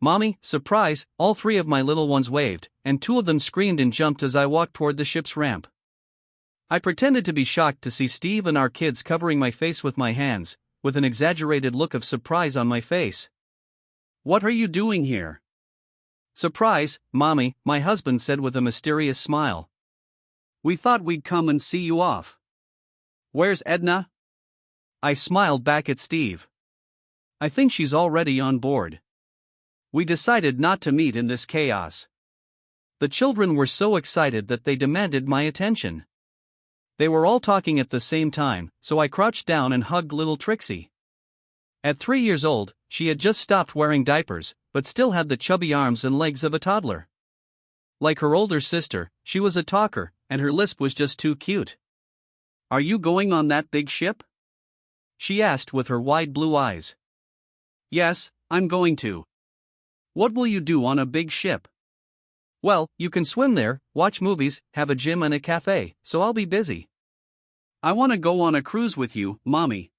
Mommy, surprise, all three of my little ones waved, and two of them screamed and jumped as I walked toward the ship's ramp. I pretended to be shocked to see Steve and our kids covering my face with my hands, with an exaggerated look of surprise on my face. "What are you doing here?" "Surprise, Mommy," my husband said with a mysterious smile. "We thought we'd come and see you off." "Where's Edna?" I smiled back at Steve. "I think she's already on board." We decided not to meet in this chaos. The children were so excited that they demanded my attention. They were all talking at the same time, so I crouched down and hugged little Trixie. At 3 years old, she had just stopped wearing diapers, but still had the chubby arms and legs of a toddler. Like her older sister, she was a talker, and her lisp was just too cute. "Are you going on that big ship?" she asked with her wide blue eyes. "Yes, I'm going to." "What will you do on a big ship?" "Well, you can swim there, watch movies, have a gym and a cafe, so I'll be busy." "I want to go on a cruise with you, Mommy."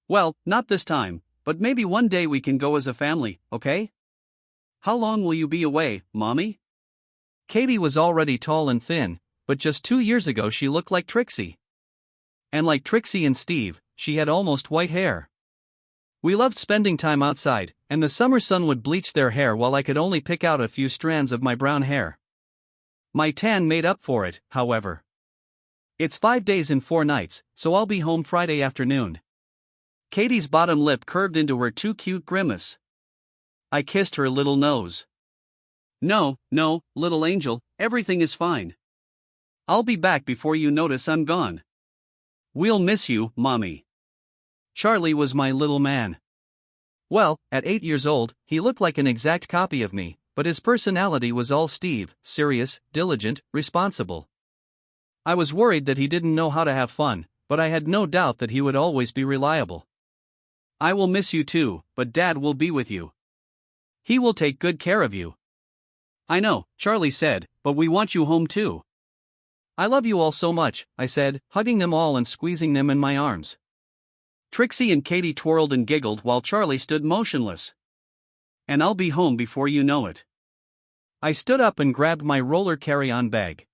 "Well, not this time, but maybe one day we can go as a family, okay?" "How long will you be away, Mommy?" Katie was already tall and thin, but just 2 years ago she looked like Trixie. And like Trixie and Steve, she had almost white hair. We loved spending time outside, and the summer sun would bleach their hair while I could only pick out a few strands of my brown hair. My tan made up for it, however. "It's 5 days and 4 nights, so I'll be home Friday afternoon." Katie's bottom lip curved into her too cute grimace. I kissed her little nose. No, little angel, everything is fine. I'll be back before you notice I'm gone." "We'll miss you, Mommy." Charlie was my little man. Well, at 8 years old, he looked like an exact copy of me, but his personality was all Steve, serious, diligent, responsible. I was worried that he didn't know how to have fun, but I had no doubt that he would always be reliable. "I will miss you too, but Dad will be with you. He will take good care of you." "I know," Charlie said, "but we want you home too." "I love you all so much," I said, hugging them all and squeezing them in my arms. Trixie and Katie twirled and giggled while Charlie stood motionless. "And I'll be home before you know it." I stood up and grabbed my roller carry-on bag.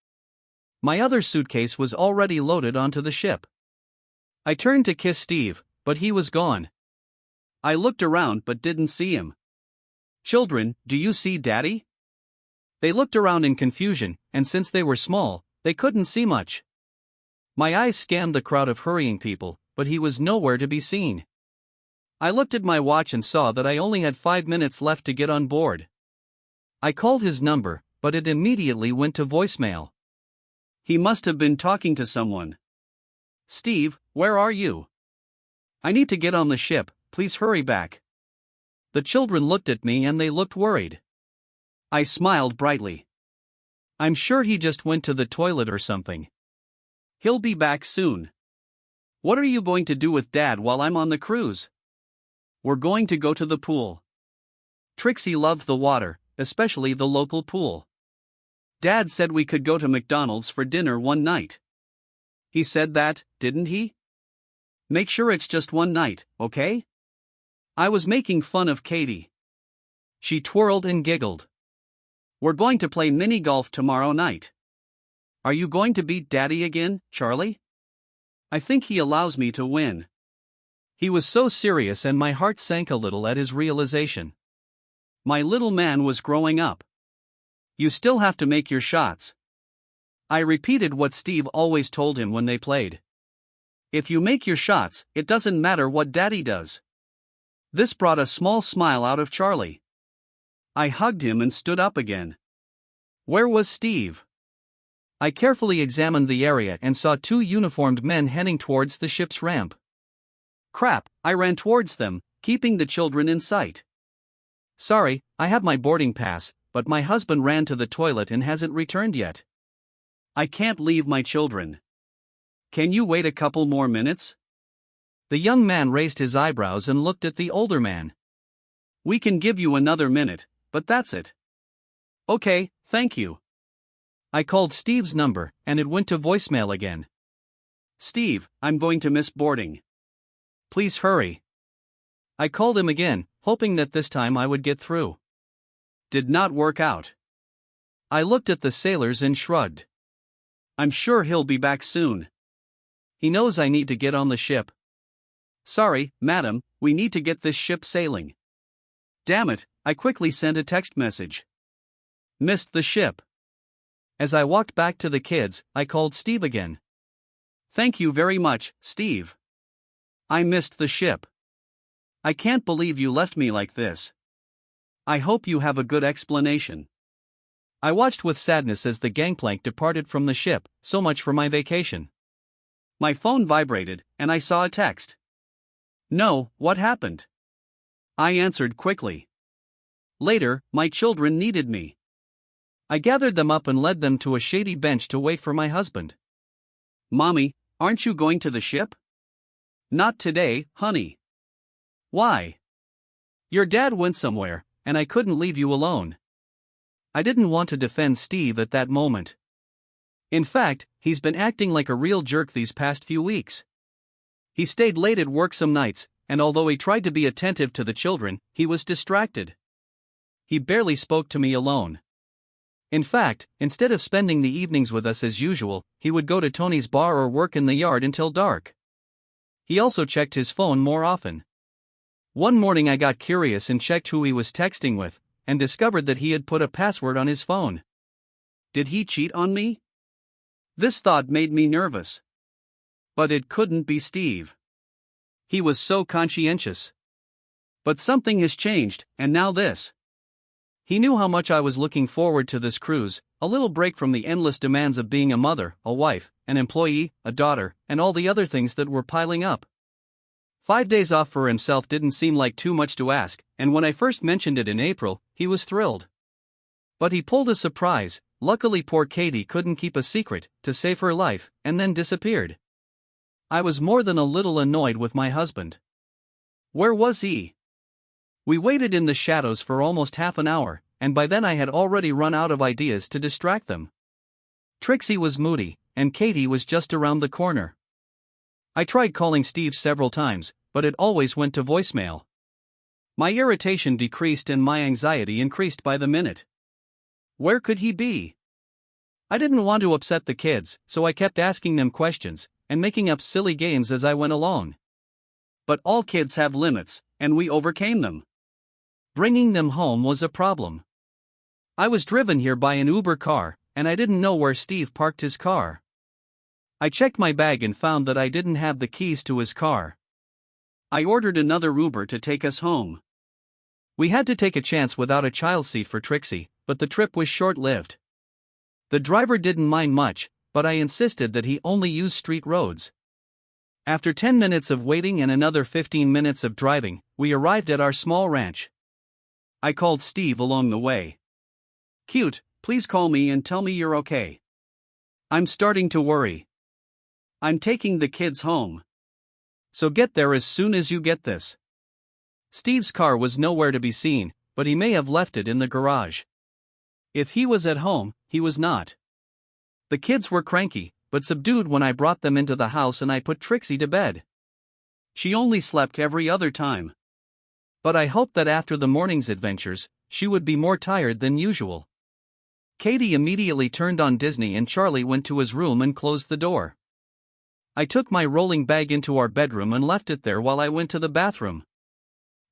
My other suitcase was already loaded onto the ship. I turned to kiss Steve, but he was gone. I looked around but didn't see him. "Children, do you see Daddy?" They looked around in confusion, and since they were small, they couldn't see much. My eyes scanned the crowd of hurrying people, but he was nowhere to be seen. I looked at my watch and saw that I only had 5 minutes left to get on board. I called his number, but it immediately went to voicemail. He must have been talking to someone. "Steve, where are you? I need to get on the ship, please hurry back." The children looked at me and they looked worried. I smiled brightly. "I'm sure he just went to the toilet or something. He'll be back soon." "What are you going to do with Dad while I'm on the cruise?" "We're going to go to the pool." Trixie loved the water, especially the local pool. "Dad said we could go to McDonald's for dinner one night." "He said that, didn't he?" "Make sure it's just one night, okay?" I was making fun of Katie. She twirled and giggled. "We're going to play mini golf tomorrow night." "Are you going to beat Daddy again, Charlie?" "I think he allows me to win." He was so serious and my heart sank a little at his realization. My little man was growing up. "You still have to make your shots." I repeated what Steve always told him when they played. "If you make your shots, it doesn't matter what Daddy does." This brought a small smile out of Charlie. I hugged him and stood up again. Where was Steve? I carefully examined the area and saw 2 uniformed men heading towards the ship's ramp. Crap, I ran towards them, keeping the children in sight. "Sorry, I have my boarding pass, but my husband ran to the toilet and hasn't returned yet. I can't leave my children. Can you wait a couple more minutes?" The young man raised his eyebrows and looked at the older man. "We can give you another minute, but that's it." "Okay, thank you." I called Steve's number, and it went to voicemail again. "Steve, I'm going to miss boarding. Please hurry." I called him again, hoping that this time I would get through. Did not work out. I looked at the sailors and shrugged. I'm sure he'll be back soon. He knows I need to get on the ship. Sorry, madam, we need to get this ship sailing. Damn it, I quickly sent a text message. Missed the ship. As I walked back to the kids, I called Steve again. Thank you very much, Steve. I missed the ship. I can't believe you left me like this. I hope you have a good explanation. I watched with sadness as the gangplank departed from the ship, so much for my vacation. My phone vibrated, and I saw a text. No, what happened? I answered quickly. Later, my children needed me. I gathered them up and led them to a shady bench to wait for my husband. Mommy, aren't you going to the ship? Not today, honey. Why? Your dad went somewhere, and I couldn't leave you alone. I didn't want to defend Steve at that moment. In fact, he's been acting like a real jerk these past few weeks. He stayed late at work some nights, and although he tried to be attentive to the children, he was distracted. He barely spoke to me alone. In fact, instead of spending the evenings with us as usual, he would go to Tony's bar or work in the yard until dark. He also checked his phone more often. One morning I got curious and checked who he was texting with, and discovered that he had put a password on his phone. Did he cheat on me? This thought made me nervous. But it couldn't be Steve. He was so conscientious. But something has changed, and now this. He knew how much I was looking forward to this cruise, a little break from the endless demands of being a mother, a wife, an employee, a daughter, and all the other things that were piling up. 5 days off for himself didn't seem like too much to ask, and when I first mentioned it in April, he was thrilled. But he pulled a surprise. Luckily poor Katie couldn't keep a secret, to save her life, and then disappeared. I was more than a little annoyed with my husband. Where was he? We waited in the shadows for almost half an hour, and by then I had already run out of ideas to distract them. Trixie was moody, and Katie was just around the corner. I tried calling Steve several times, but it always went to voicemail. My irritation decreased and my anxiety increased by the minute. Where could he be? I didn't want to upset the kids, so I kept asking them questions, and making up silly games as I went along. But all kids have limits, and we overcame them. Bringing them home was a problem. I was driven here by an Uber car, and I didn't know where Steve parked his car. I checked my bag and found that I didn't have the keys to his car. I ordered another Uber to take us home. We had to take a chance without a child seat for Trixie, but the trip was short-lived. The driver didn't mind much, but I insisted that he only use street roads. After 10 minutes of waiting and another 15 minutes of driving, we arrived at our small ranch. I called Steve along the way. Cute, please call me and tell me you're okay. I'm starting to worry. I'm taking the kids home. So get there as soon as you get this. Steve's car was nowhere to be seen, but he may have left it in the garage. If he was at home, he was not. The kids were cranky, but subdued when I brought them into the house and I put Trixie to bed. She only slept every other time. But I hoped that after the morning's adventures, she would be more tired than usual. Katie immediately turned on Disney and Charlie went to his room and closed the door. I took my rolling bag into our bedroom and left it there while I went to the bathroom.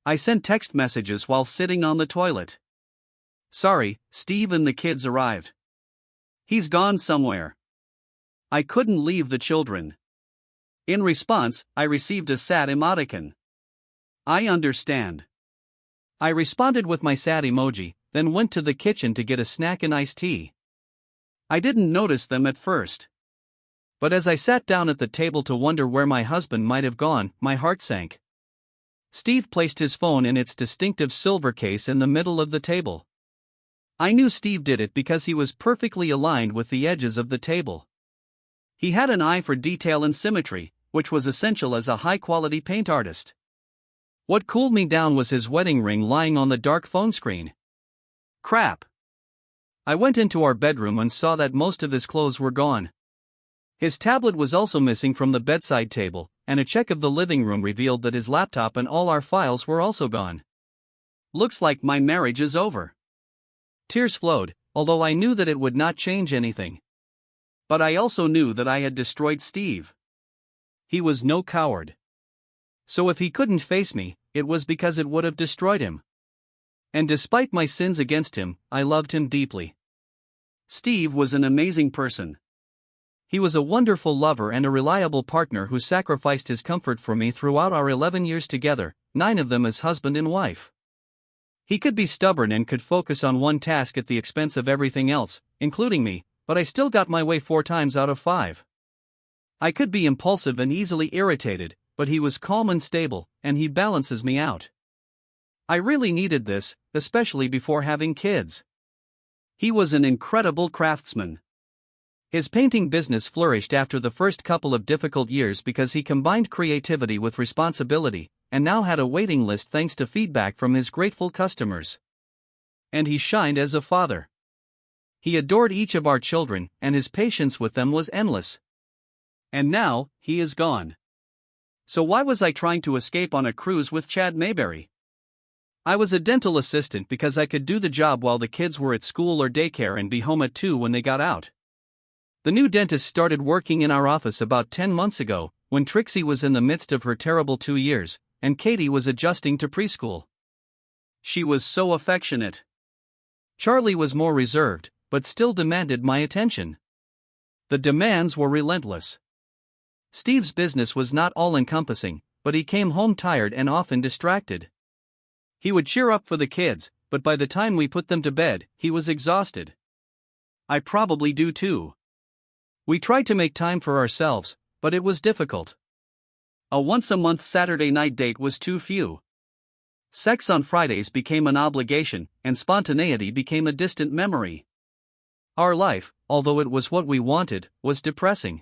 I sent text messages while sitting on the toilet. Sorry, Steve and the kids arrived. He's gone somewhere. I couldn't leave the children. In response, I received a sad emoticon. I understand. I responded with my sad emoji, then went to the kitchen to get a snack and iced tea. I didn't notice them at first. But as I sat down at the table to wonder where my husband might have gone, my heart sank. Steve placed his phone in its distinctive silver case in the middle of the table. I knew Steve did it because he was perfectly aligned with the edges of the table. He had an eye for detail and symmetry, which was essential as a high-quality paint artist. What cooled me down was his wedding ring lying on the dark phone screen. Crap. I went into our bedroom and saw that most of his clothes were gone. His tablet was also missing from the bedside table, and a check of the living room revealed that his laptop and all our files were also gone. Looks like my marriage is over. Tears flowed, although I knew that it would not change anything. But I also knew that I had destroyed Steve. He was no coward. So if he couldn't face me, it was because it would have destroyed him. And despite my sins against him, I loved him deeply. Steve was an amazing person. He was a wonderful lover and a reliable partner who sacrificed his comfort for me throughout our 11 years together, 9 of them as husband and wife. He could be stubborn and could focus on one task at the expense of everything else, including me, but I still got my way 4 times out of 5. I could be impulsive and easily irritated, but he was calm and stable, and he balances me out. I really needed this, especially before having kids. He was an incredible craftsman. His painting business flourished after the first couple of difficult years because he combined creativity with responsibility, and now had a waiting list thanks to feedback from his grateful customers. And he shined as a father. He adored each of our children, and his patience with them was endless. And now, he is gone. So why was I trying to escape on a cruise with Chad Mayberry? I was a dental assistant because I could do the job while the kids were at school or daycare and be home at 2 when they got out. The new dentist started working in our office about 10 months ago, when Trixie was in the midst of her terrible 2 years, and Katie was adjusting to preschool. She was so affectionate. Charlie was more reserved, but still demanded my attention. The demands were relentless. Steve's business was not all-encompassing, but he came home tired and often distracted. He would cheer up for the kids, but by the time we put them to bed, he was exhausted. I probably do too. We tried to make time for ourselves, but it was difficult. A once-a-month Saturday night date was too few. Sex on Fridays became an obligation, and spontaneity became a distant memory. Our life, although it was what we wanted, was depressing.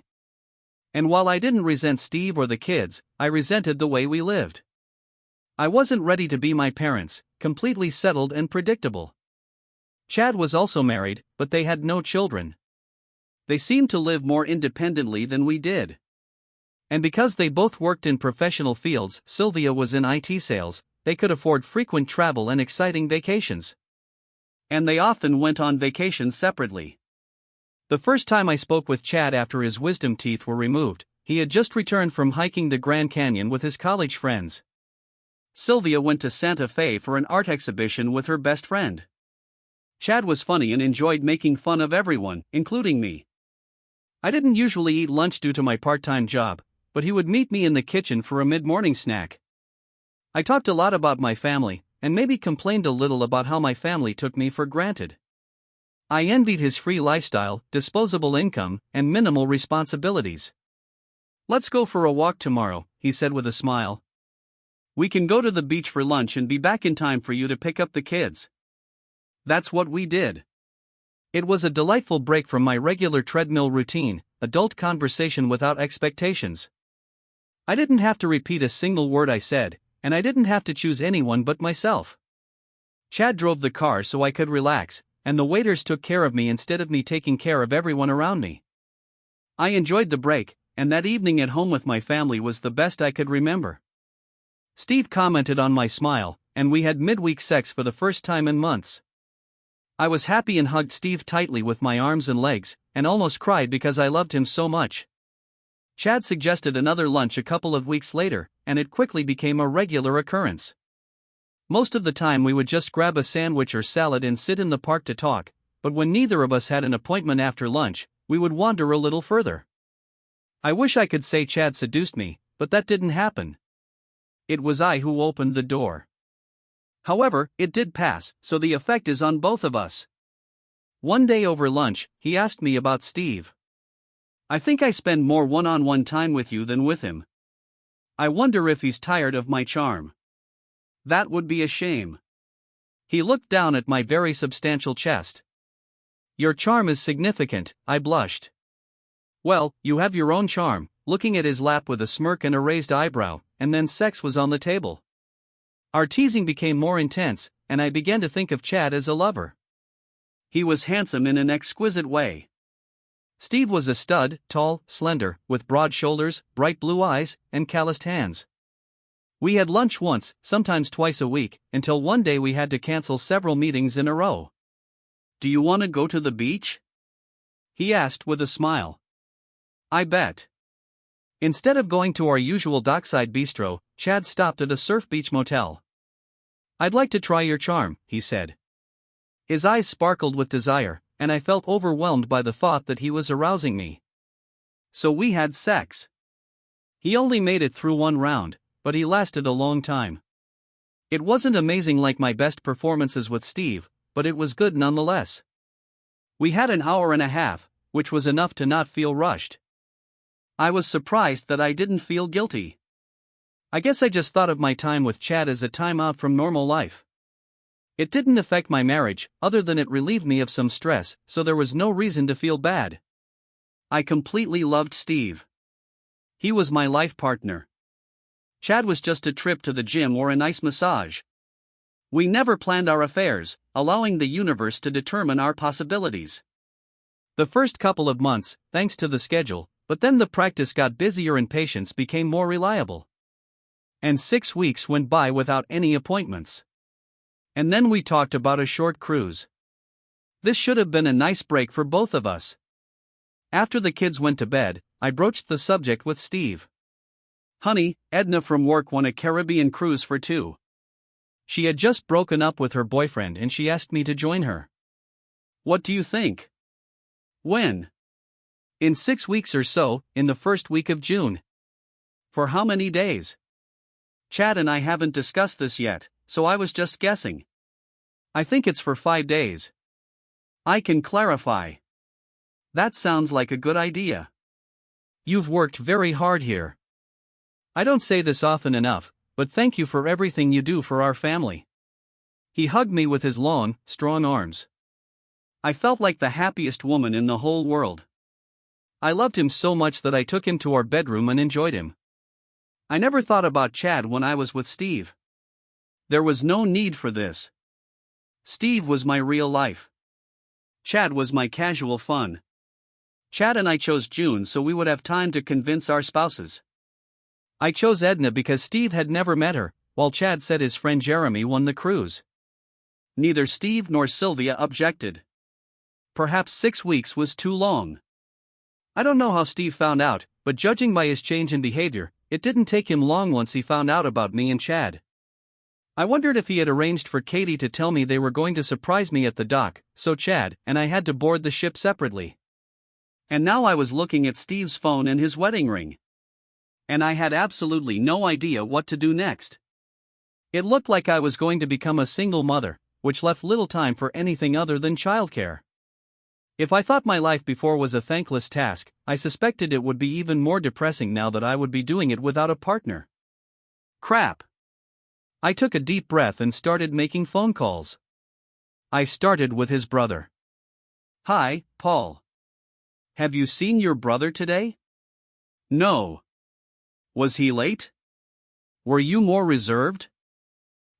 And while I didn't resent Steve or the kids, I resented the way we lived. I wasn't ready to be my parents, completely settled and predictable. Chad was also married, but they had no children. They seemed to live more independently than we did. And because they both worked in professional fields, Sylvia was in IT sales, they could afford frequent travel and exciting vacations. And they often went on vacations separately. The first time I spoke with Chad after his wisdom teeth were removed, he had just returned from hiking the Grand Canyon with his college friends. Sylvia went to Santa Fe for an art exhibition with her best friend. Chad was funny and enjoyed making fun of everyone, including me. I didn't usually eat lunch due to my part-time job, but he would meet me in the kitchen for a mid-morning snack. I talked a lot about my family, and maybe complained a little about how my family took me for granted. I envied his free lifestyle, disposable income, and minimal responsibilities. "Let's go for a walk tomorrow," he said with a smile. "We can go to the beach for lunch and be back in time for you to pick up the kids." That's what we did. It was a delightful break from my regular treadmill routine, adult conversation without expectations. I didn't have to repeat a single word I said, and I didn't have to choose anyone but myself. Chad drove the car so I could relax, and the waiters took care of me instead of me taking care of everyone around me. I enjoyed the break, and that evening at home with my family was the best I could remember. Steve commented on my smile, and we had midweek sex for the first time in months. I was happy and hugged Steve tightly with my arms and legs, and almost cried because I loved him so much. Chad suggested another lunch a couple of weeks later, and it quickly became a regular occurrence. Most of the time we would just grab a sandwich or salad and sit in the park to talk, but when neither of us had an appointment after lunch, we would wander a little further. I wish I could say Chad seduced me, but that didn't happen. It was I who opened the door. However, it did pass, so the effect is on both of us. One day over lunch, he asked me about Steve. "I think I spend more one-on-one time with you than with him. I wonder if he's tired of my charm. That would be a shame." He looked down at my very substantial chest. "Your charm is significant," I blushed. "Well, you have your own charm," looking at his lap with a smirk and a raised eyebrow, and then sex was on the table. Our teasing became more intense, and I began to think of Chad as a lover. He was handsome in an exquisite way. Steve was a stud, tall, slender, with broad shoulders, bright blue eyes, and calloused hands. We had lunch once, sometimes twice a week, until one day we had to cancel several meetings in a row. Do you want to go to the beach? He asked with a smile. I bet. Instead of going to our usual dockside bistro, Chad stopped at a surf beach motel. I'd like to try your charm, he said. His eyes sparkled with desire, and I felt overwhelmed by the thought that he was arousing me. So we had sex. He only made it through one round, but he lasted a long time. It wasn't amazing like my best performances with Steve, but it was good nonetheless. We had an hour and a half, which was enough to not feel rushed. I was surprised that I didn't feel guilty. I guess I just thought of my time with Chad as a time out from normal life. It didn't affect my marriage, other than it relieved me of some stress, so there was no reason to feel bad. I completely loved Steve. He was my life partner. Chad was just a trip to the gym or a nice massage. We never planned our affairs, allowing the universe to determine our possibilities. The first couple of months, thanks to the schedule, but then the practice got busier and patience became more reliable. And 6 weeks went by without any appointments. And then we talked about a short cruise. This should have been a nice break for both of us. After the kids went to bed, I broached the subject with Steve. Honey, Edna from work won a Caribbean cruise for 2. She had just broken up with her boyfriend and she asked me to join her. What do you think? When? In 6 weeks or so, in the first week of June. For how many days? Chad and I haven't discussed this yet, so I was just guessing. I think it's for 5 days. I can clarify. That sounds like a good idea. You've worked very hard here. I don't say this often enough, but thank you for everything you do for our family. He hugged me with his long, strong arms. I felt like the happiest woman in the whole world. I loved him so much that I took him to our bedroom and enjoyed him. I never thought about Chad when I was with Steve. There was no need for this. Steve was my real life. Chad was my casual fun. Chad and I chose June so we would have time to convince our spouses. I chose Edna because Steve had never met her, while Chad said his friend Jeremy won the cruise. Neither Steve nor Sylvia objected. Perhaps 6 weeks was too long. I don't know how Steve found out, but judging by his change in behavior, it didn't take him long once he found out about me and Chad. I wondered if he had arranged for Katie to tell me they were going to surprise me at the dock, so Chad and I had to board the ship separately. And now I was looking at Steve's phone and his wedding ring. And I had absolutely no idea what to do next. It looked like I was going to become a single mother, which left little time for anything other than childcare. If I thought my life before was a thankless task, I suspected it would be even more depressing now that I would be doing it without a partner. Crap. I took a deep breath and started making phone calls. I started with his brother. Hi, Paul. Have you seen your brother today? No. Was he late? Were you more reserved?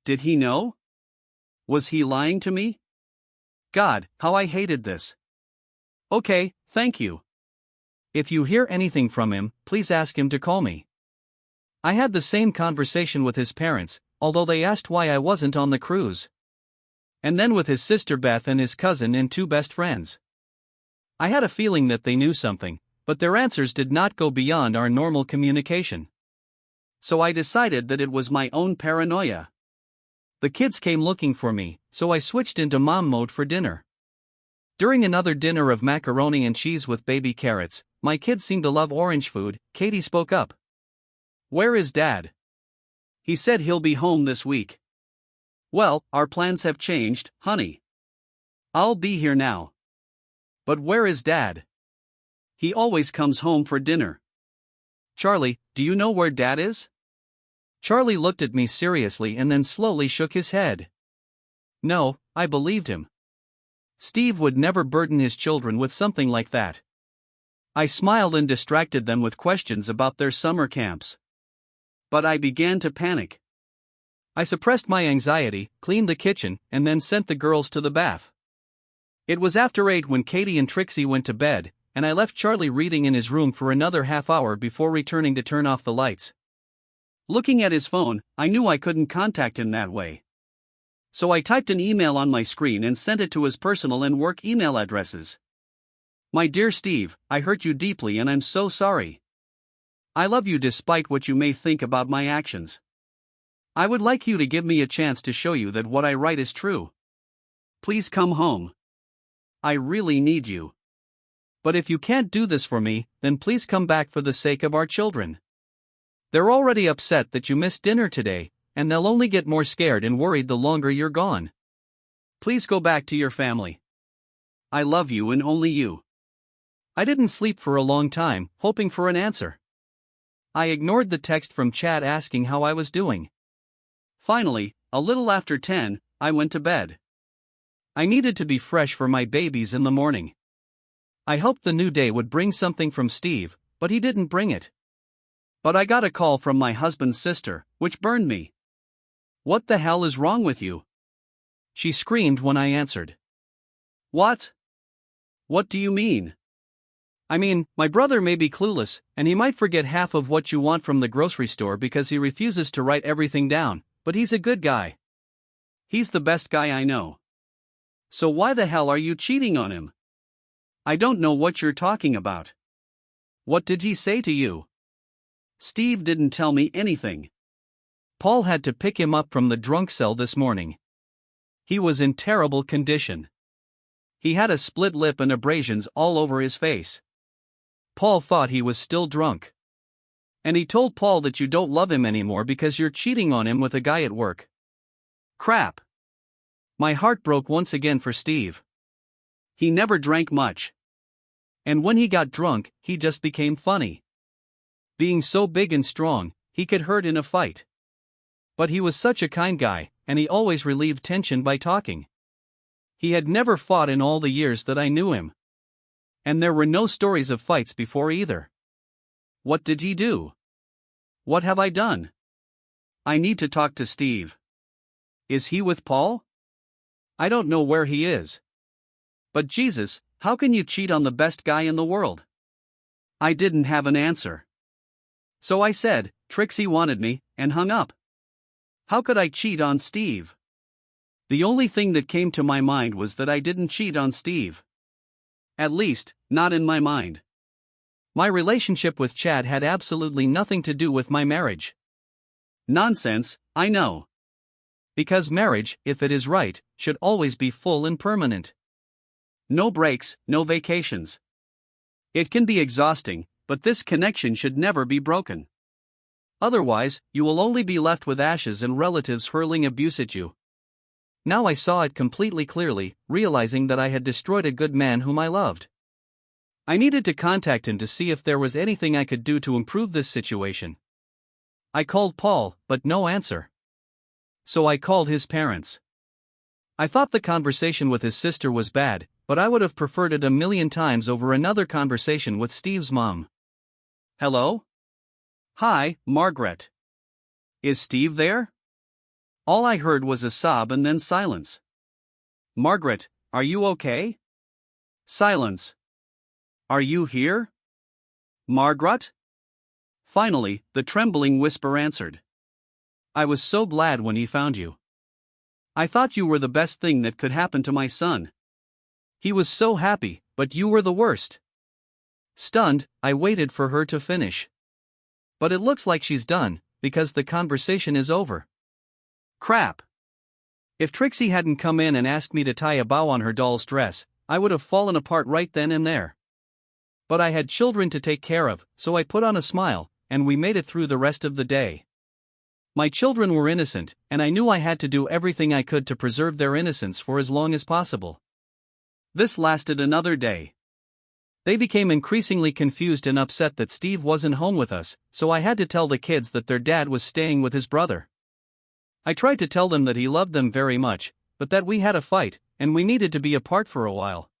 Did he know? Was he lying to me? God, how I hated this. Okay, thank you. If you hear anything from him, please ask him to call me. I had the same conversation with his parents, although they asked why I wasn't on the cruise. And then with his sister Beth and his cousin and 2 best friends. I had a feeling that they knew something, but their answers did not go beyond our normal communication. So I decided that it was my own paranoia. The kids came looking for me, so I switched into mom mode for dinner. During another dinner of macaroni and cheese with baby carrots, my kids seemed to love orange food. Katie spoke up. Where is Dad? He said he'll be home this week. Well, our plans have changed, honey. I'll be here now. But where is Dad? He always comes home for dinner. Charlie, do you know where Dad is? Charlie looked at me seriously and then slowly shook his head. No, I believed him. Steve would never burden his children with something like that. I smiled and distracted them with questions about their summer camps. But I began to panic. I suppressed my anxiety, cleaned the kitchen, and then sent the girls to the bath. It was after 8 when Katie and Trixie went to bed, and I left Charlie reading in his room for another half hour before returning to turn off the lights. Looking at his phone, I knew I couldn't contact him that way. So I typed an email on my screen and sent it to his personal and work email addresses. My dear Steve, I hurt you deeply and I'm so sorry. I love you despite what you may think about my actions. I would like you to give me a chance to show you that what I write is true. Please come home. I really need you. But if you can't do this for me, then please come back for the sake of our children. They're already upset that you missed dinner today, and they'll only get more scared and worried the longer you're gone. Please go back to your family. I love you and only you. I didn't sleep for a long time, hoping for an answer. I ignored the text from Chad asking how I was doing. Finally, a little after 10, I went to bed. I needed to be fresh for my babies in the morning. I hoped the new day would bring something from Steve, but he didn't bring it. But I got a call from my husband's sister, which burned me. What the hell is wrong with you? She screamed when I answered. What? What do you mean? I mean, my brother may be clueless, and he might forget half of what you want from the grocery store because he refuses to write everything down, but he's a good guy. He's the best guy I know. So why the hell are you cheating on him? I don't know what you're talking about. What did he say to you? Steve didn't tell me anything. Paul had to pick him up from the drunk cell this morning. He was in terrible condition. He had a split lip and abrasions all over his face. Paul thought he was still drunk. And he told Paul that you don't love him anymore because you're cheating on him with a guy at work. Crap. My heart broke once again for Steve. He never drank much. And when he got drunk, he just became funny. Being so big and strong, he could hurt in a fight. But he was such a kind guy, and he always relieved tension by talking. He had never fought in all the years that I knew him. And there were no stories of fights before either. What did he do? What have I done? I need to talk to Steve. Is he with Paul? I don't know where he is. But Jesus, how can you cheat on the best guy in the world? I didn't have an answer. So I said, Trixie wanted me, and hung up. How could I cheat on Steve? The only thing that came to my mind was that I didn't cheat on Steve. At least, not in my mind. My relationship with Chad had absolutely nothing to do with my marriage. Nonsense, I know. Because marriage, if it is right, should always be full and permanent. No breaks, no vacations. It can be exhausting, but this connection should never be broken. Otherwise, you will only be left with ashes and relatives hurling abuse at you. Now I saw it completely clearly, realizing that I had destroyed a good man whom I loved. I needed to contact him to see if there was anything I could do to improve this situation. I called Paul, but no answer. So I called his parents. I thought the conversation with his sister was bad, but I would have preferred it a million times over another conversation with Steve's mom. Hello? Hi, Margaret. Is Steve there? All I heard was a sob and then silence. Margaret, are you okay? Silence. Are you here? Margaret? Finally, the trembling whisper answered. I was so glad when he found you. I thought you were the best thing that could happen to my son. He was so happy, but you were the worst. Stunned, I waited for her to finish. But it looks like she's done, because the conversation is over. Crap. If Trixie hadn't come in and asked me to tie a bow on her doll's dress, I would have fallen apart right then and there. But I had children to take care of, so I put on a smile, and we made it through the rest of the day. My children were innocent, and I knew I had to do everything I could to preserve their innocence for as long as possible. This lasted another day. They became increasingly confused and upset that Steve wasn't home with us, so I had to tell the kids that their dad was staying with his brother. I tried to tell them that he loved them very much, but that we had a fight, and we needed to be apart for a while.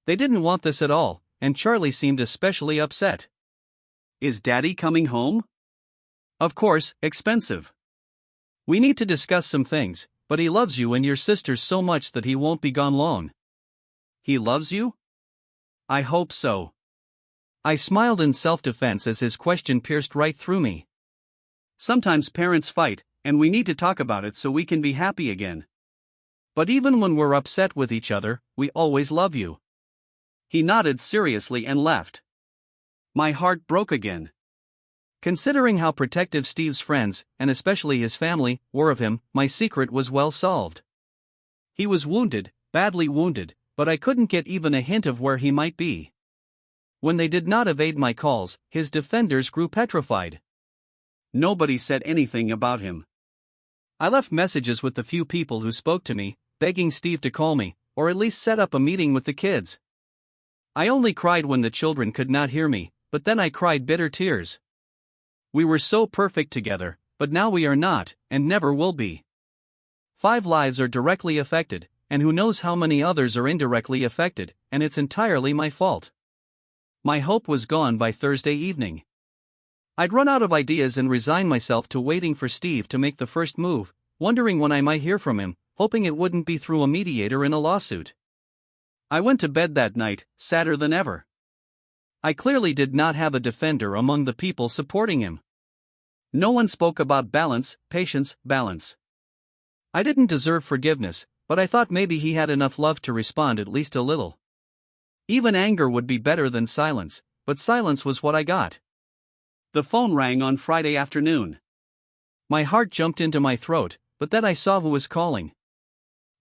They didn't want this at all, and Charlie seemed especially upset. Is Daddy coming home? Of course, expensive. We need to discuss some things, but he loves you and your sisters so much that he won't be gone long. He loves you? I hope so. I smiled in self-defense as his question pierced right through me. Sometimes parents fight, and we need to talk about it so we can be happy again. But even when we're upset with each other, we always love you." He nodded seriously and left. My heart broke again. Considering how protective Steve's friends, and especially his family, were of him, my secret was well solved. He was wounded, badly wounded, but I couldn't get even a hint of where he might be. When they did not evade my calls, his defenders grew petrified. Nobody said anything about him. I left messages with the few people who spoke to me, begging Steve to call me, or at least set up a meeting with the kids. I only cried when the children could not hear me, but then I cried bitter tears. We were so perfect together, but now we are not, and never will be. 5 lives are directly affected, and who knows how many others are indirectly affected, and it's entirely my fault. My hope was gone by Thursday evening. I'd run out of ideas and resigned myself to waiting for Steve to make the first move, wondering when I might hear from him, hoping it wouldn't be through a mediator in a lawsuit. I went to bed that night, sadder than ever. I clearly did not have a defender among the people supporting him. No one spoke about balance, patience, balance. I didn't deserve forgiveness, but I thought maybe he had enough love to respond at least a little. Even anger would be better than silence, but silence was what I got. The phone rang on Friday afternoon. My heart jumped into my throat, but then I saw who was calling.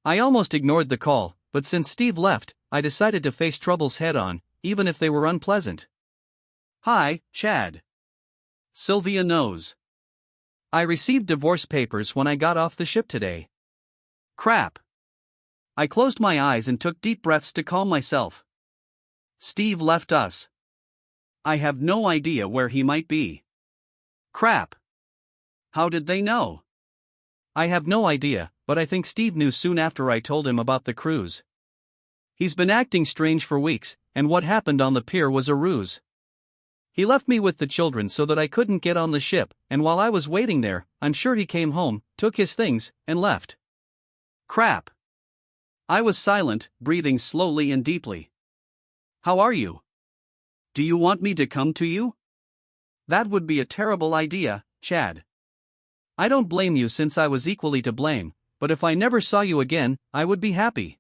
I almost ignored the call, but since Steve left, I decided to face troubles head-on, even if they were unpleasant. "Hi, Chad. Sylvia knows. I received divorce papers when I got off the ship today." Crap. I closed my eyes and took deep breaths to calm myself. Steve left us. I have no idea where he might be. Crap. How did they know? I have no idea, but I think Steve knew soon after I told him about the cruise. He's been acting strange for weeks, and what happened on the pier was a ruse. He left me with the children so that I couldn't get on the ship, and while I was waiting there, I'm sure he came home, took his things, and left. Crap. I was silent, breathing slowly and deeply. "How are you? Do you want me to come to you?" "That would be a terrible idea, Chad. I don't blame you since I was equally to blame, but if I never saw you again, I would be happy.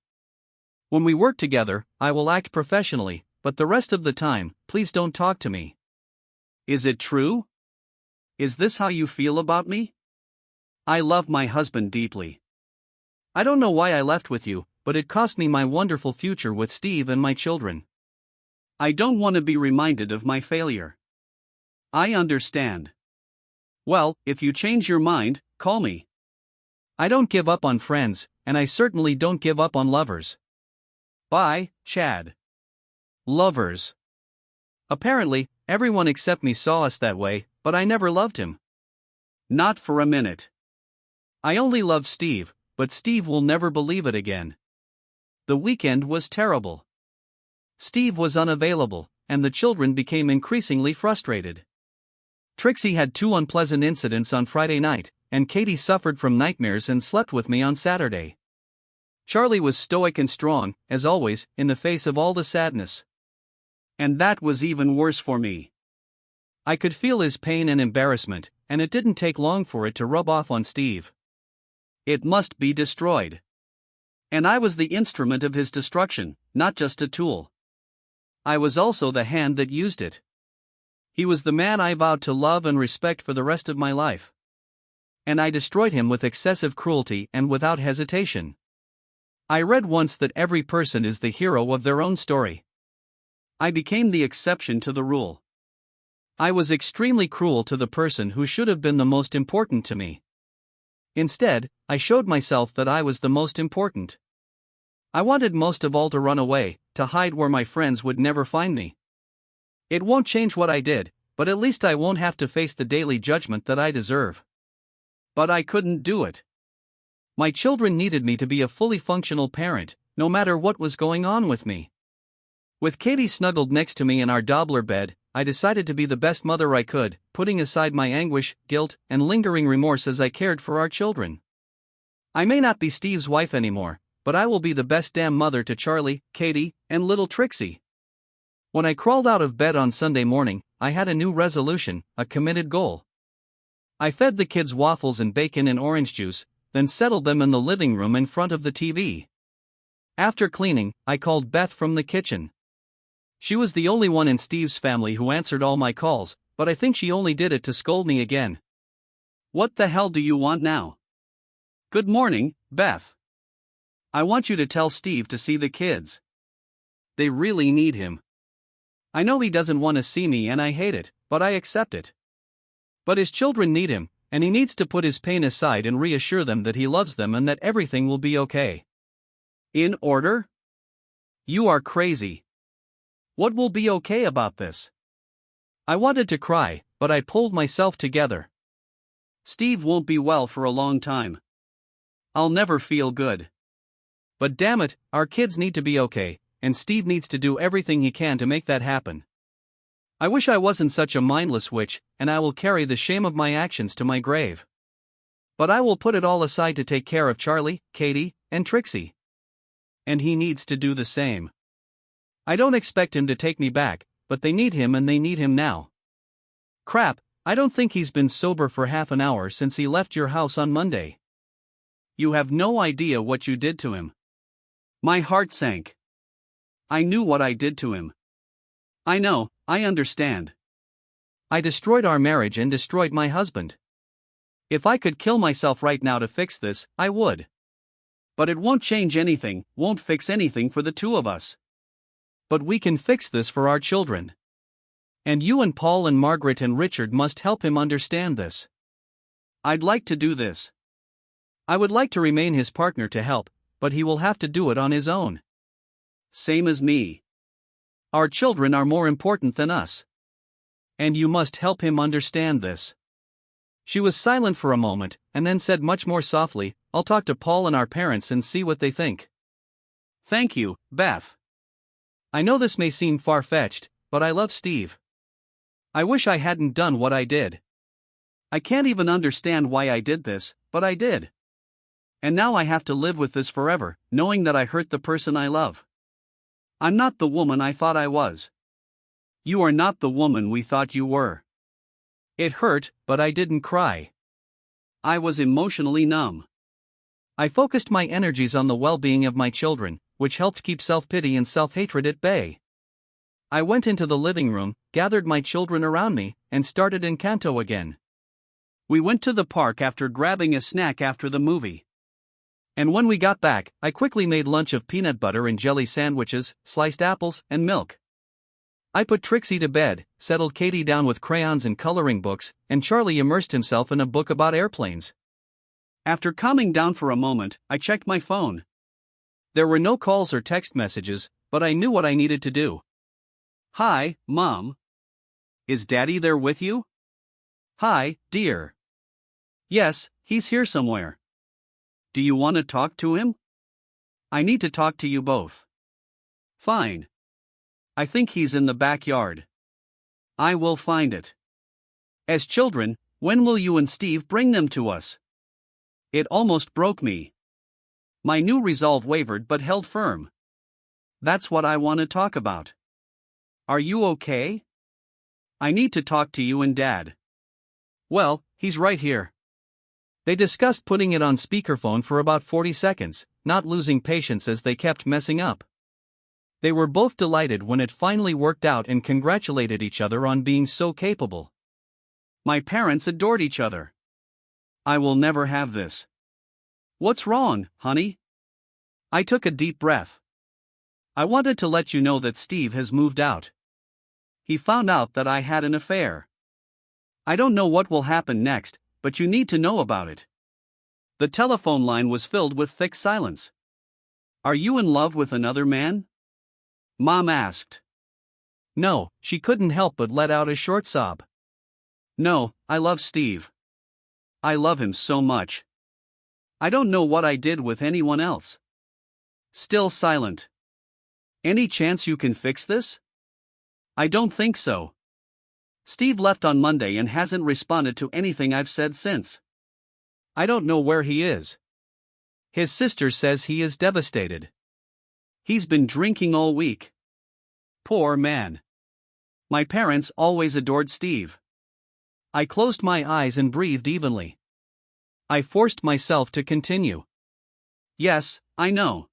When we work together, I will act professionally, but the rest of the time, please don't talk to me." Is it true? Is this how you feel about me? I love my husband deeply. I don't know why I left with you, but it cost me my wonderful future with Steve and my children. I don't want to be reminded of my failure. I understand. Well, if you change your mind, call me. I don't give up on friends, and I certainly don't give up on lovers. Bye, Chad. Lovers. Apparently, everyone except me saw us that way, but I never loved him. Not for a minute. I only love Steve, but Steve will never believe it again. The weekend was terrible. Steve was unavailable, and the children became increasingly frustrated. Trixie had 2 unpleasant incidents on Friday night, and Katie suffered from nightmares and slept with me on Saturday. Charlie was stoic and strong, as always, in the face of all the sadness. And that was even worse for me. I could feel his pain and embarrassment, and it didn't take long for it to rub off on Steve. It must be destroyed. And I was the instrument of his destruction, not just a tool. I was also the hand that used it. He was the man I vowed to love and respect for the rest of my life. And I destroyed him with excessive cruelty and without hesitation. I read once that every person is the hero of their own story. I became the exception to the rule. I was extremely cruel to the person who should have been the most important to me. Instead, I showed myself that I was the most important. I wanted most of all to run away, to hide where my friends would never find me. It won't change what I did, but at least I won't have to face the daily judgment that I deserve. But I couldn't do it. My children needed me to be a fully functional parent, no matter what was going on with me. With Katie snuggled next to me in our Dobbler bed, I decided to be the best mother I could, putting aside my anguish, guilt, and lingering remorse as I cared for our children. I may not be Steve's wife anymore, but I will be the best damn mother to Charlie, Katie, and little Trixie. When I crawled out of bed on Sunday morning, I had a new resolution, a committed goal. I fed the kids waffles and bacon and orange juice, then settled them in the living room in front of the TV. After cleaning, I called Beth from the kitchen. She was the only one in Steve's family who answered all my calls, but I think she only did it to scold me again. "What the hell do you want now?" "Good morning, Beth. I want you to tell Steve to see the kids. They really need him. I know he doesn't want to see me and I hate it, but I accept it. But his children need him, and he needs to put his pain aside and reassure them that he loves them and that everything will be okay." "In order? You are crazy. What will be okay about this?" I wanted to cry, but I pulled myself together. "Steve won't be well for a long time. I'll never feel good. But damn it, our kids need to be okay, and Steve needs to do everything he can to make that happen. I wish I wasn't such a mindless witch, and I will carry the shame of my actions to my grave. But I will put it all aside to take care of Charlie, Katie, and Trixie. And he needs to do the same. I don't expect him to take me back, but they need him and they need him now. Crap, I don't think he's been sober for half an hour since he left your house on Monday. You have no idea what you did to him." My heart sank. I knew what I did to him. I know, I understand. I destroyed our marriage and destroyed my husband. If I could kill myself right now to fix this, I would. But it won't change anything, won't fix anything for the two of us. But we can fix this for our children. And you and Paul and Margaret and Richard must help him understand this. I'd like to do this. I would like to remain his partner to help, but he will have to do it on his own. Same as me. Our children are more important than us. And you must help him understand this." She was silent for a moment, and then said much more softly, "I'll talk to Paul and our parents and see what they think." "Thank you, Beth. I know this may seem far-fetched, but I love Steve. I wish I hadn't done what I did. I can't even understand why I did this, but I did. And now I have to live with this forever, knowing that I hurt the person I love. I'm not the woman I thought I was. You are not the woman we thought you were." It hurt, but I didn't cry. I was emotionally numb. I focused my energies on the well-being of my children, which helped keep self-pity and self-hatred at bay. I went into the living room, gathered my children around me, and started Encanto again. We went to the park after grabbing a snack after the movie. And when we got back, I quickly made lunch of peanut butter and jelly sandwiches, sliced apples, and milk. I put Trixie to bed, settled Katie down with crayons and coloring books, and Charlie immersed himself in a book about airplanes. After calming down for a moment, I checked my phone. There were no calls or text messages, but I knew what I needed to do. "Hi, Mom. Is Daddy there with you?" "Hi, dear. Yes, he's here somewhere. Do you want to talk to him?" "I need to talk to you both." "Fine. I think he's in the backyard. I will find it." "As children, when will you and Steve bring them to us?" It almost broke me. My new resolve wavered but held firm. "That's what I want to talk about." "Are you okay?" "I need to talk to you and Dad." "Well, he's right here." They discussed putting it on speakerphone for about 40 seconds, not losing patience as they kept messing up. They were both delighted when it finally worked out and congratulated each other on being so capable. My parents adored each other. I will never have this. "What's wrong, honey?" I took a deep breath. "I wanted to let you know that Steve has moved out. He found out that I had an affair. I don't know what will happen next, but you need to know about it." The telephone line was filled with thick silence. "Are you in love with another man?" Mom asked. No, she couldn't help but let out a short sob. "No, I love Steve. I love him so much. I don't know what I did with anyone else." Still silent. "Any chance you can fix this?" "I don't think so. Steve left on Monday and hasn't responded to anything I've said since. I don't know where he is. His sister says he is devastated. He's been drinking all week. Poor man. My parents always adored Steve." I closed my eyes and breathed evenly. I forced myself to continue. Yes, I know.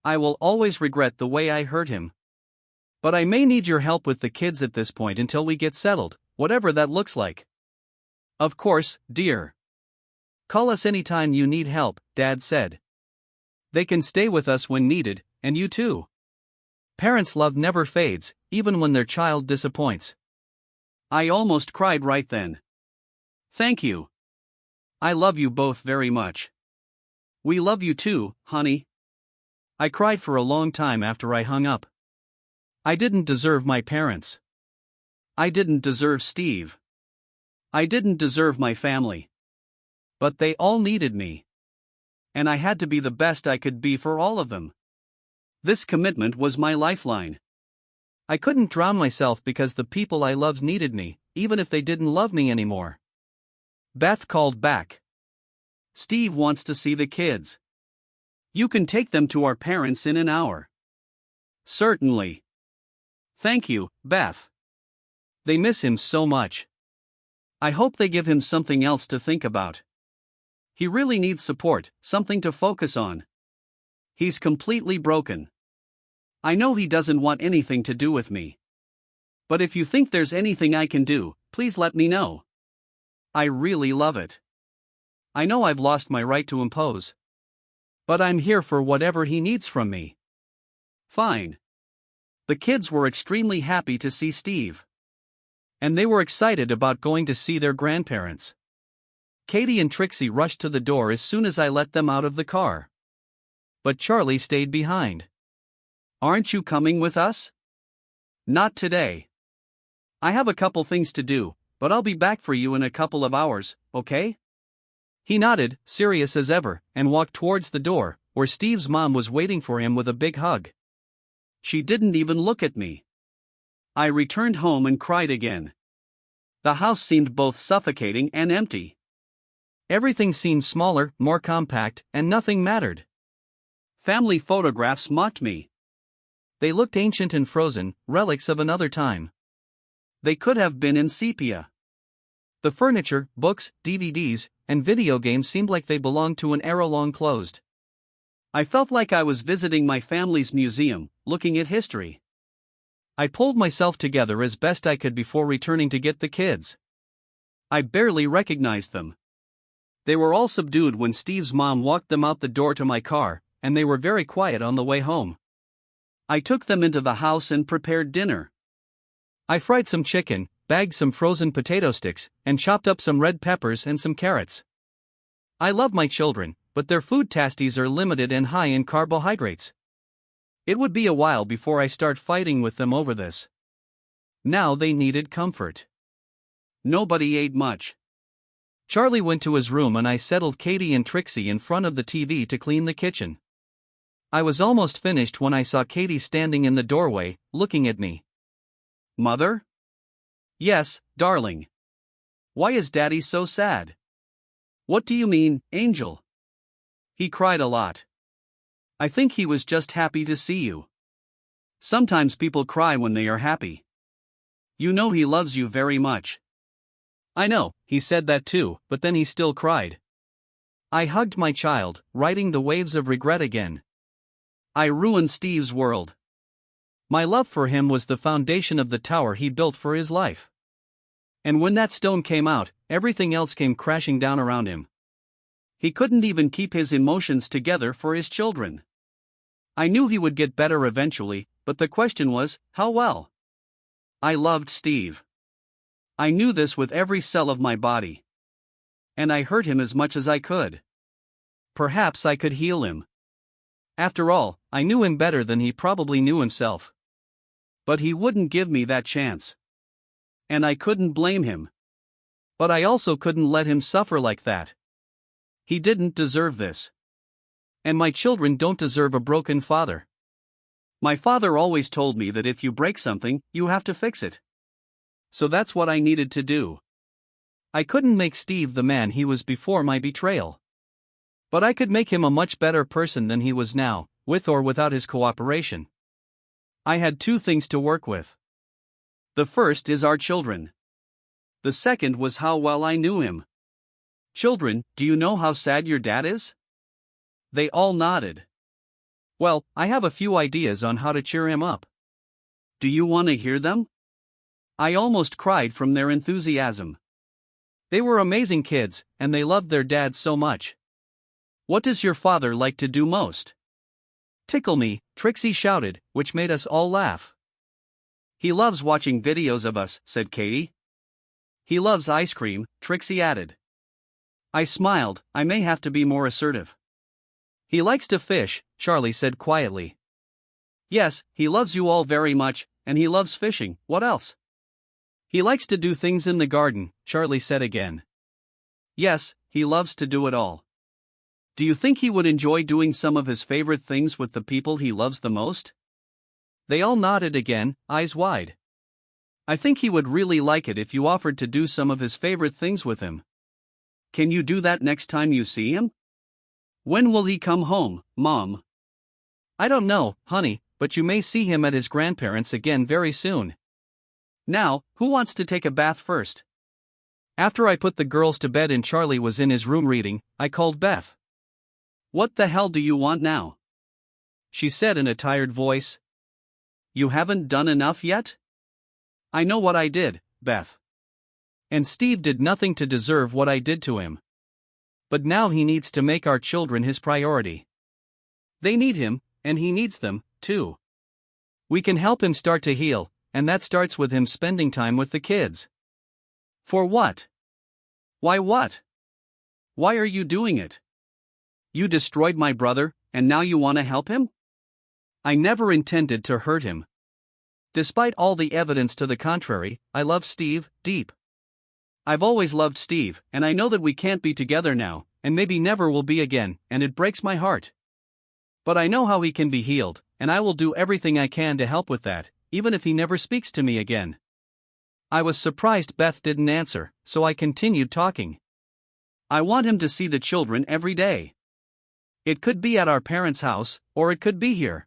I will always regret the way I hurt him. But I may need your help with the kids at this point until we get settled, whatever that looks like. Of course, dear. Call us anytime you need help, Dad said. They can stay with us when needed, and you too. Parents' love never fades, even when their child disappoints. I almost cried right then. Thank you. I love you both very much. We love you too, honey. I cried for a long time after I hung up. I didn't deserve my parents. I didn't deserve Steve. I didn't deserve my family. But they all needed me. And I had to be the best I could be for all of them. This commitment was my lifeline. I couldn't drown myself because the people I loved needed me, even if they didn't love me anymore. Beth called back. Steve wants to see the kids. You can take them to our parents in an hour. Certainly. Thank you, Beth. They miss him so much. I hope they give him something else to think about. He really needs support, something to focus on. He's completely broken. I know he doesn't want anything to do with me. But if you think there's anything I can do, please let me know. I really love it. I know I've lost my right to impose. But I'm here for whatever he needs from me. Fine. The kids were extremely happy to see Steve. And they were excited about going to see their grandparents. Katie and Trixie rushed to the door as soon as I let them out of the car. But Charlie stayed behind. Aren't you coming with us? Not today. I have a couple things to do, but I'll be back for you in a couple of hours, okay? He nodded, serious as ever, and walked towards the door, where Steve's mom was waiting for him with a big hug. She didn't even look at me. I returned home and cried again. The house seemed both suffocating and empty. Everything seemed smaller, more compact, and nothing mattered. Family photographs mocked me. They looked ancient and frozen, relics of another time. They could have been in sepia. The furniture, books, DVDs, and video games seemed like they belonged to an era long closed. I felt like I was visiting my family's museum, looking at history. I pulled myself together as best I could before returning to get the kids. I barely recognized them. They were all subdued when Steve's mom walked them out the door to my car, and they were very quiet on the way home. I took them into the house and prepared dinner. I fried some chicken, bagged some frozen potato sticks, and chopped up some red peppers and some carrots. I love my children, but their food tastes are limited and high in carbohydrates. It would be a while before I start fighting with them over this. Now they needed comfort. Nobody ate much. Charlie went to his room and I settled Katie and Trixie in front of the TV to clean the kitchen. I was almost finished when I saw Katie standing in the doorway, looking at me. Mother? Yes, darling. Why is Daddy so sad? What do you mean, Angel? He cried a lot. I think he was just happy to see you. Sometimes people cry when they are happy. You know he loves you very much. I know, he said that too, but then he still cried. I hugged my child, riding the waves of regret again. I ruined Steve's world. My love for him was the foundation of the tower he built for his life. And when that stone came out, everything else came crashing down around him. He couldn't even keep his emotions together for his children. I knew he would get better eventually, but the question was, how well? I loved Steve. I knew this with every cell of my body. And I hurt him as much as I could. Perhaps I could heal him. After all, I knew him better than he probably knew himself. But he wouldn't give me that chance. And I couldn't blame him. But I also couldn't let him suffer like that. He didn't deserve this. And my children don't deserve a broken father. My father always told me that if you break something, you have to fix it. So that's what I needed to do. I couldn't make Steve the man he was before my betrayal. But I could make him a much better person than he was now, with or without his cooperation. I had two things to work with. The first is our children. The second was how well I knew him. Children, do you know how sad your dad is? They all nodded. Well, I have a few ideas on how to cheer him up. Do you want to hear them? I almost cried from their enthusiasm. They were amazing kids, and they loved their dad so much. What does your father like to do most? Tickle me, Trixie shouted, which made us all laugh. He loves watching videos of us, said Katie. He loves ice cream, Trixie added. I smiled, I may have to be more assertive. He likes to fish, Charlie said quietly. Yes, he loves you all very much, and he loves fishing, what else? He likes to do things in the garden, Charlie said again. Yes, he loves to do it all. Do you think he would enjoy doing some of his favorite things with the people he loves the most? They all nodded again, eyes wide. I think he would really like it if you offered to do some of his favorite things with him. Can you do that next time you see him? When will he come home, Mom? I don't know, honey, but you may see him at his grandparents' again very soon. Now, who wants to take a bath first? After I put the girls to bed and Charlie was in his room reading, I called Beth. What the hell do you want now? She said in a tired voice. You haven't done enough yet? I know what I did, Beth. And Steve did nothing to deserve what I did to him. But now he needs to make our children his priority. They need him, and he needs them, too. We can help him start to heal, and that starts with him spending time with the kids. For what? Why what? Why are you doing it? You destroyed my brother, and now you want to help him? I never intended to hurt him. Despite all the evidence to the contrary, I love Steve, deep. I've always loved Steve, and I know that we can't be together now, and maybe never will be again, and it breaks my heart. But I know how he can be healed, and I will do everything I can to help with that, even if he never speaks to me again. I was surprised Beth didn't answer, so I continued talking. I want him to see the children every day. It could be at our parents' house, or it could be here.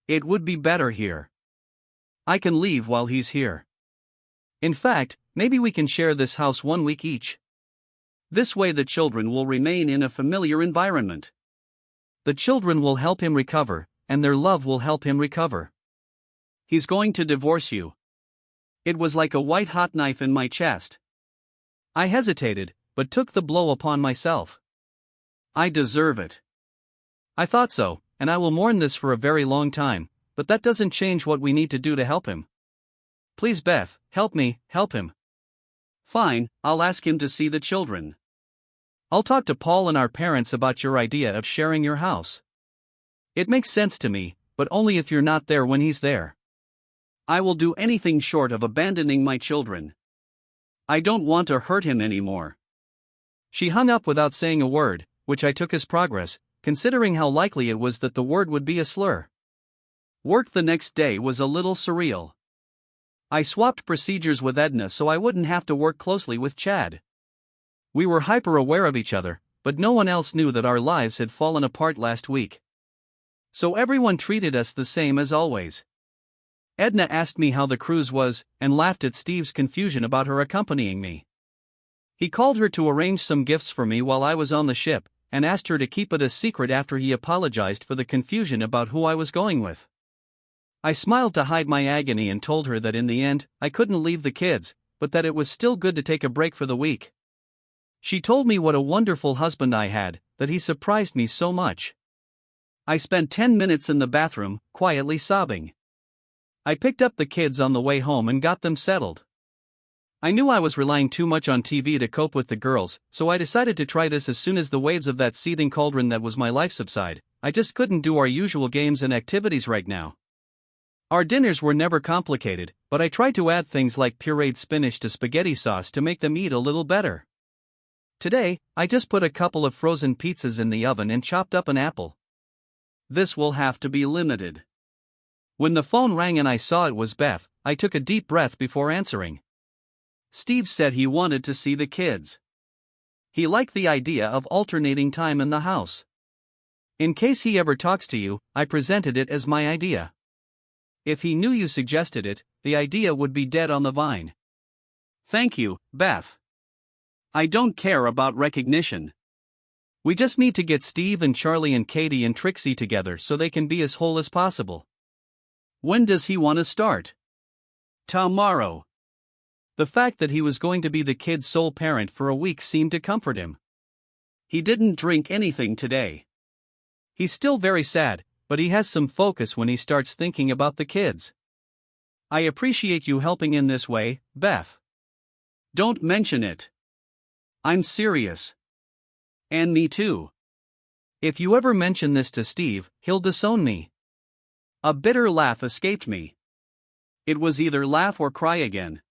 It would be better here. I can leave while he's here. In fact, maybe we can share this house 1 week each. This way the children will remain in a familiar environment. The children will help him recover, and their love will help him recover. He's going to divorce you. It was like a white-hot knife in my chest. I hesitated, but took the blow upon myself. I deserve it. I thought so, and I will mourn this for a very long time, but that doesn't change what we need to do to help him. Please, Beth, help me, help him. Fine, I'll ask him to see the children. I'll talk to Paul and our parents about your idea of sharing your house. It makes sense to me, but only if you're not there when he's there. I will do anything short of abandoning my children. I don't want to hurt him anymore. She hung up without saying a word, which I took as progress, considering how likely it was that the word would be a slur. Work the next day was a little surreal. I swapped procedures with Edna so I wouldn't have to work closely with Chad. We were hyper-aware of each other, but no one else knew that our lives had fallen apart last week. So everyone treated us the same as always. Edna asked me how the cruise was, and laughed at Steve's confusion about her accompanying me. He called her to arrange some gifts for me while I was on the ship, and asked her to keep it a secret after he apologized for the confusion about who I was going with. I smiled to hide my agony and told her that in the end, I couldn't leave the kids, but that it was still good to take a break for the week. She told me what a wonderful husband I had, that he surprised me so much. I spent 10 minutes in the bathroom, quietly sobbing. I picked up the kids on the way home and got them settled. I knew I was relying too much on TV to cope with the girls, so I decided to try this as soon as the waves of that seething cauldron that was my life subside. I just couldn't do our usual games and activities right now. Our dinners were never complicated, but I tried to add things like pureed spinach to spaghetti sauce to make them eat a little better. Today, I just put a couple of frozen pizzas in the oven and chopped up an apple. This will have to be limited. When the phone rang and I saw it was Beth, I took a deep breath before answering. Steve said he wanted to see the kids. He liked the idea of alternating time in the house. In case he ever talks to you, I presented it as my idea. If he knew you suggested it, the idea would be dead on the vine. Thank you, Beth. I don't care about recognition. We just need to get Steve and Charlie and Katie and Trixie together so they can be as whole as possible. When does he want to start? Tomorrow. The fact that he was going to be the kid's sole parent for a week seemed to comfort him. He didn't drink anything today. He's still very sad, but he has some focus when he starts thinking about the kids. I appreciate you helping in this way, Beth. Don't mention it. I'm serious. And me too. If you ever mention this to Steve, he'll disown me. A bitter laugh escaped me. It was either laugh or cry again.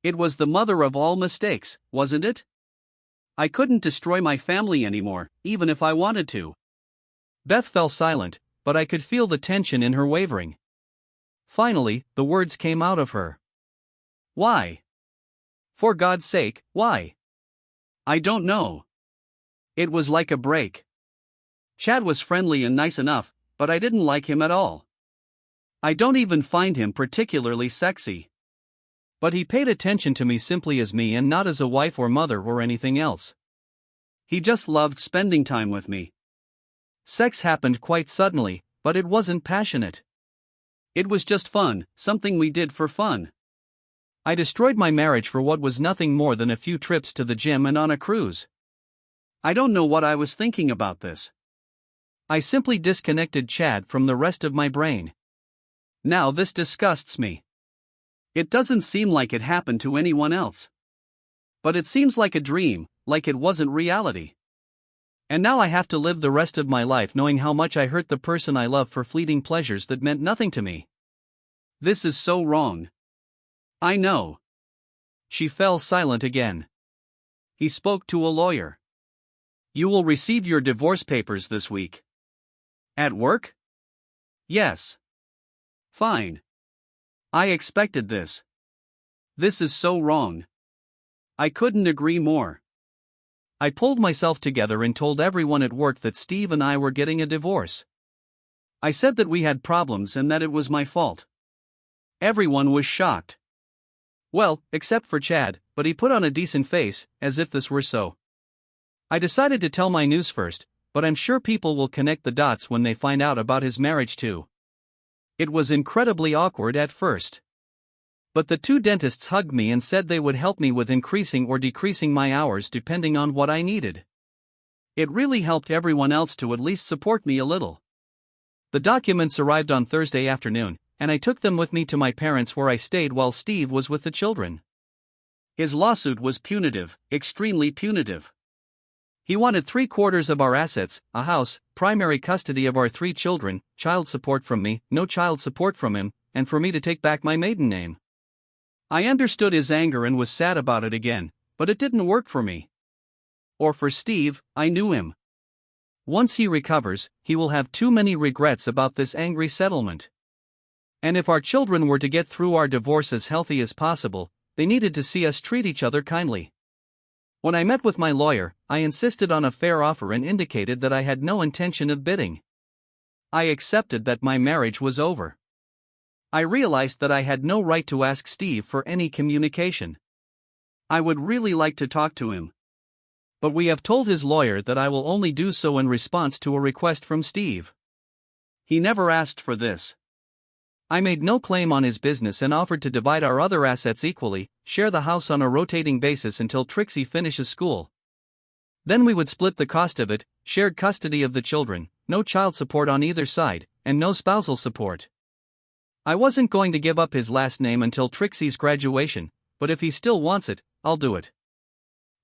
It was the mother of all mistakes, wasn't it? I couldn't destroy my family anymore, even if I wanted to. Beth fell silent, but I could feel the tension in her wavering. Finally, the words came out of her. Why? For God's sake, why? I don't know. It was like a break. Chad was friendly and nice enough, but I didn't like him at all. I don't even find him particularly sexy. But he paid attention to me simply as me and not as a wife or mother or anything else. He just loved spending time with me. Sex happened quite suddenly, but it wasn't passionate. It was just fun, something we did for fun. I destroyed my marriage for what was nothing more than a few trips to the gym and on a cruise. I don't know what I was thinking about this. I simply disconnected Chad from the rest of my brain. Now this disgusts me. It doesn't seem like it happened to anyone else. But it seems like a dream, like it wasn't reality. And now I have to live the rest of my life knowing how much I hurt the person I love for fleeting pleasures that meant nothing to me. This is so wrong. I know. She fell silent again. He spoke to a lawyer. You will receive your divorce papers this week. At work? Yes. Fine. I expected this. This is so wrong. I couldn't agree more. I pulled myself together and told everyone at work that Steve and I were getting a divorce. I said that we had problems and that it was my fault. Everyone was shocked. Well, except for Chad, but he put on a decent face, as if this were so. I decided to tell my news first, but I'm sure people will connect the dots when they find out about his marriage too. It was incredibly awkward at first. But the two dentists hugged me and said they would help me with increasing or decreasing my hours depending on what I needed. It really helped everyone else to at least support me a little. The documents arrived on Thursday afternoon, and I took them with me to my parents where I stayed while Steve was with the children. His lawsuit was punitive, extremely punitive. He wanted 3/4 of our assets, a house, primary custody of our 3 children, child support from me, no child support from him, and for me to take back my maiden name. I understood his anger and was sad about it again, but it didn't work for me. Or for Steve, I knew him. Once he recovers, he will have too many regrets about this angry settlement. And if our children were to get through our divorce as healthy as possible, they needed to see us treat each other kindly. When I met with my lawyer, I insisted on a fair offer and indicated that I had no intention of bidding. I accepted that my marriage was over. I realized that I had no right to ask Steve for any communication. I would really like to talk to him. But we have told his lawyer that I will only do so in response to a request from Steve. He never asked for this. I made no claim on his business and offered to divide our other assets equally, share the house on a rotating basis until Trixie finishes school. Then we would split the cost of it, shared custody of the children, no child support on either side, and no spousal support. I wasn't going to give up his last name until Trixie's graduation, but if he still wants it, I'll do it.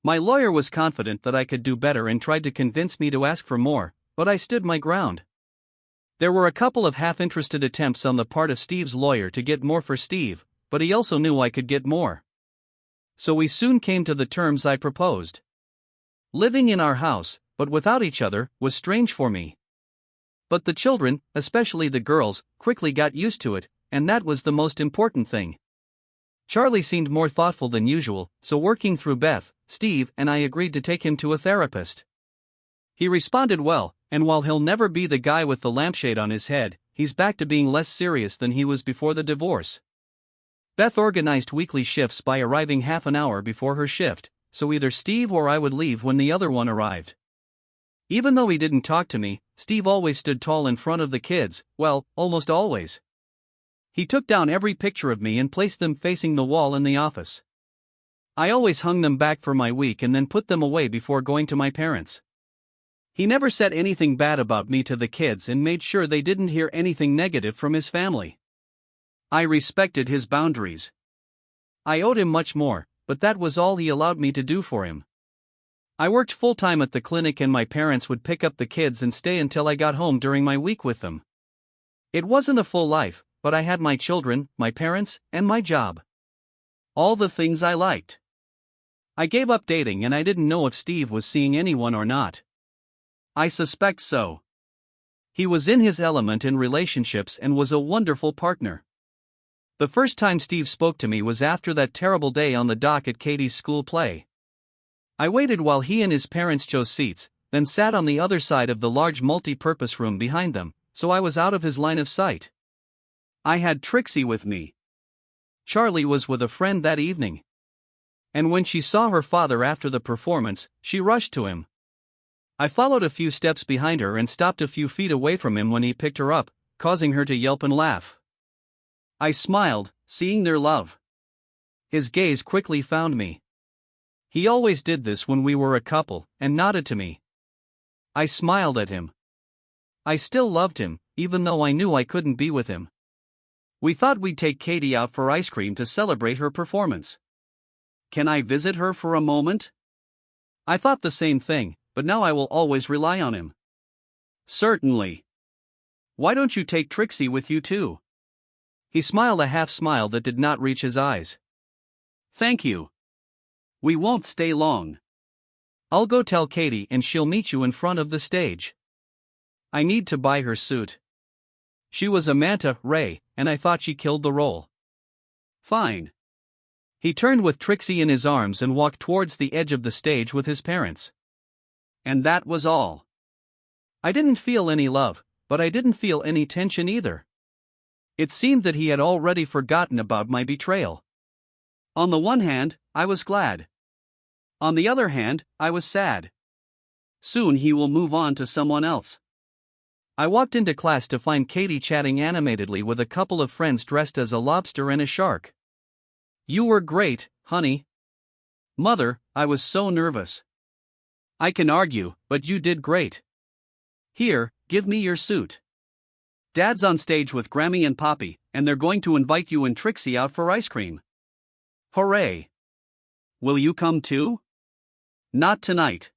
My lawyer was confident that I could do better and tried to convince me to ask for more, but I stood my ground. There were a couple of half-interested attempts on the part of Steve's lawyer to get more for Steve, but he also knew I could get more. So we soon came to the terms I proposed. Living in our house, but without each other, was strange for me. But the children, especially the girls, quickly got used to it, and that was the most important thing. Charlie seemed more thoughtful than usual, so working through Beth, Steve and I agreed to take him to a therapist. He responded well, and while he'll never be the guy with the lampshade on his head, he's back to being less serious than he was before the divorce. Beth organized weekly shifts by arriving half an hour before her shift, so either Steve or I would leave when the other one arrived. Even though he didn't talk to me, Steve always stood tall in front of the kids, well, almost always. He took down every picture of me and placed them facing the wall in the office. I always hung them back for my week and then put them away before going to my parents. He never said anything bad about me to the kids and made sure they didn't hear anything negative from his family. I respected his boundaries. I owed him much more, but that was all he allowed me to do for him. I worked full-time at the clinic and my parents would pick up the kids and stay until I got home during my week with them. It wasn't a full life, but I had my children, my parents, and my job. All the things I liked. I gave up dating and I didn't know if Steve was seeing anyone or not. I suspect so. He was in his element in relationships and was a wonderful partner. The first time Steve spoke to me was after that terrible day on the dock at Katie's school play. I waited while he and his parents chose seats, then sat on the other side of the large multi-purpose room behind them, so I was out of his line of sight. I had Trixie with me. Charlie was with a friend that evening. And when she saw her father after the performance, she rushed to him. I followed a few steps behind her and stopped a few feet away from him when he picked her up, causing her to yelp and laugh. I smiled, seeing their love. His gaze quickly found me. He always did this when we were a couple, and nodded to me. I smiled at him. I still loved him, even though I knew I couldn't be with him. We thought we'd take Katie out for ice cream to celebrate her performance. Can I visit her for a moment? I thought the same thing, but now I will always rely on him. Certainly. Why don't you take Trixie with you too? He smiled a half smile that did not reach his eyes. Thank you. We won't stay long. I'll go tell Katie and she'll meet you in front of the stage. I need to buy her suit. She was a manta ray, and I thought she killed the role. Fine. He turned with Trixie in his arms and walked towards the edge of the stage with his parents. And that was all. I didn't feel any love, but I didn't feel any tension either. It seemed that he had already forgotten about my betrayal. On the one hand, I was glad. On the other hand, I was sad. Soon he will move on to someone else. I walked into class to find Katie chatting animatedly with a couple of friends dressed as a lobster and a shark. You were great, honey. Mother, I was so nervous. I can argue, but you did great. Here, give me your suit. Dad's on stage with Grammy and Poppy, and they're going to invite you and Trixie out for ice cream. Hooray! Will you come too? Not tonight.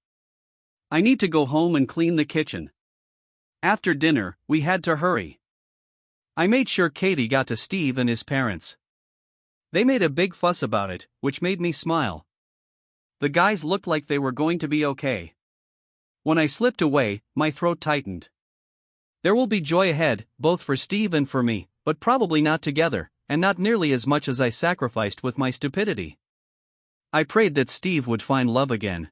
I need to go home and clean the kitchen. After dinner, we had to hurry. I made sure Katie got to Steve and his parents. They made a big fuss about it, which made me smile. The guys looked like they were going to be okay. When I slipped away, my throat tightened. There will be joy ahead, both for Steve and for me, but probably not together, and not nearly as much as I sacrificed with my stupidity. I prayed that Steve would find love again.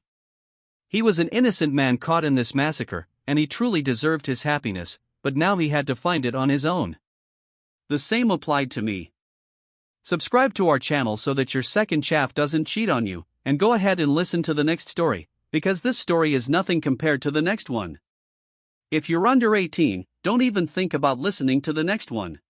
He was an innocent man caught in this massacre, and he truly deserved his happiness, but now he had to find it on his own. The same applied to me. Subscribe to our channel so that your second chaff doesn't cheat on you, and go ahead and listen to the next story, because this story is nothing compared to the next one. If you're under 18, don't even think about listening to the next one.